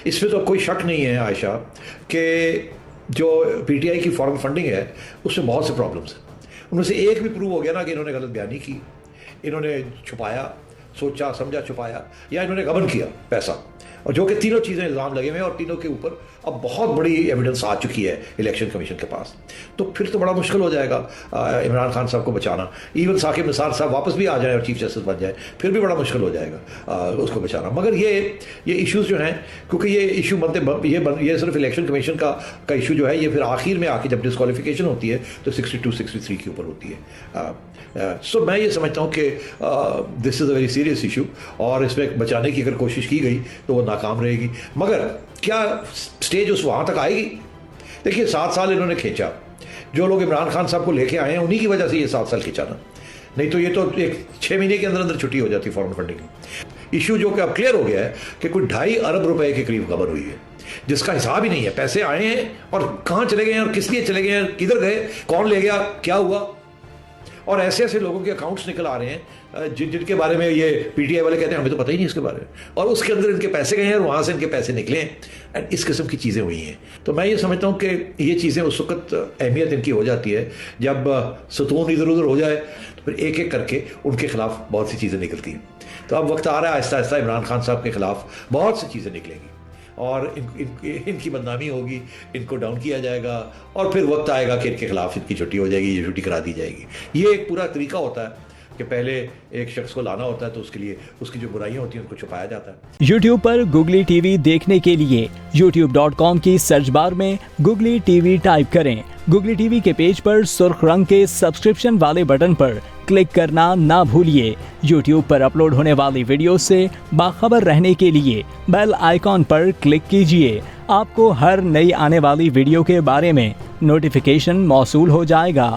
इसमें तो कोई शक नहीं है आयशा कि जो पीटीआई की फॉरेन फंडिंग है उसमें बहुत से प्रॉब्लम्स हैं। उनमें से एक भी प्रूव हो गया ना कि इन्होंने गलत बयानी की, इन्होंने छुपाया, सोचा समझा छुपाया, या इन्होंने गबन किया पैसा, और जो कि तीनों चीज़ें इल्ज़ाम लगे हुए हैं और तीनों के ऊपर अब बहुत बड़ी एविडेंस आ चुकी है इलेक्शन कमीशन के पास। तो फिर तो बड़ा मुश्किल हो जाएगा इमरान खान साहब को बचाना। इवन साकिब निसार साहब वापस भी आ जाए और चीफ जस्टिस बन जाए फिर भी बड़ा मुश्किल हो जाएगा उसको बचाना। मगर ये इश्यूज़ जो हैं, क्योंकि ये इशू ये सिर्फ इलेक्शन कमीशन का इशू जो है, ये फिर आखिर में आके जब डिस्क्वालिफिकेशन होती है तो 62-63 के ऊपर होती है। सो मैं ये समझता हूँ कि this is a very serious issue, और इसमें बचाने की अगर कोशिश की गई तो वो नाकाम रहेगी। मगर क्या स्टेज उस वहाँ तक आएगी? देखिए 7 साल इन्होंने खींचा, जो लोग इमरान खान साहब को लेके आए हैं उन्हीं की वजह से ये 7 साल खींचा ना, नहीं तो ये तो एक 6 महीने के अंदर अंदर छुट्टी हो जाती फॉरेन फंडिंग की। इशू जो कि अब क्लियर हो गया है कि कोई 2.5 अरब रुपए के करीब खबर हुई है, जिसका हिसाब ही नहीं है। पैसे आए हैं और कहाँ चले गए हैं और किस लिए चले गए हैं, किधर गए, कौन ले गया, क्या हुआ। और ऐसे ऐसे लोगों के अकाउंट्स निकल आ रहे हैं जिनके बारे में ये पीटीआई वाले कहते हैं हमें तो पता ही नहीं इसके बारे में, और उसके अंदर इनके पैसे गए हैं और वहाँ से इनके पैसे निकले हैं, एंड इस किस्म की चीज़ें हुई हैं। तो मैं ये समझता हूँ कि ये चीज़ें उस वक्त अहमियत इनकी हो जाती है जब सतून इधर उधर हो जाए, तो फिर एक एक करके उनके खिलाफ बहुत सी चीज़ें निकलती हैं। तो अब वक्त आ रहा है आहिस्ता आहिस्ता इमरान खान साहब के खिलाफ बहुत सी चीज़ें निकलेंगी, और इनकी बदनामी होगी, इनको डाउन किया जाएगा, और फिर वक्त आएगा कि इनके खिलाफ इनकी छुट्टी हो जाएगी, ये छुट्टी करा दी जाएगी। ये एक पूरा तरीका होता है कि पहले एक शख्स को लाना होता है तो उसके लिए उसकी जो बुराइयां होती हैं उनको छुपाया जाता है। YouTube पर गुगली टीवी देखने के लिए youtube.com की सर्च बार में गुगली टीवी टाइप करें। गुगली टीवी के पेज पर सुर्ख रंग के सब्सक्रिप्शन वाले बटन पर क्लिक करना ना भूलिए। YouTube पर अपलोड होने वाली वीडियो से बाखबर रहने के लिए बेल आइकॉन पर क्लिक कीजिए। आपको हर नई आने वाली वीडियो के बारे में नोटिफिकेशन मौसूल हो जाएगा।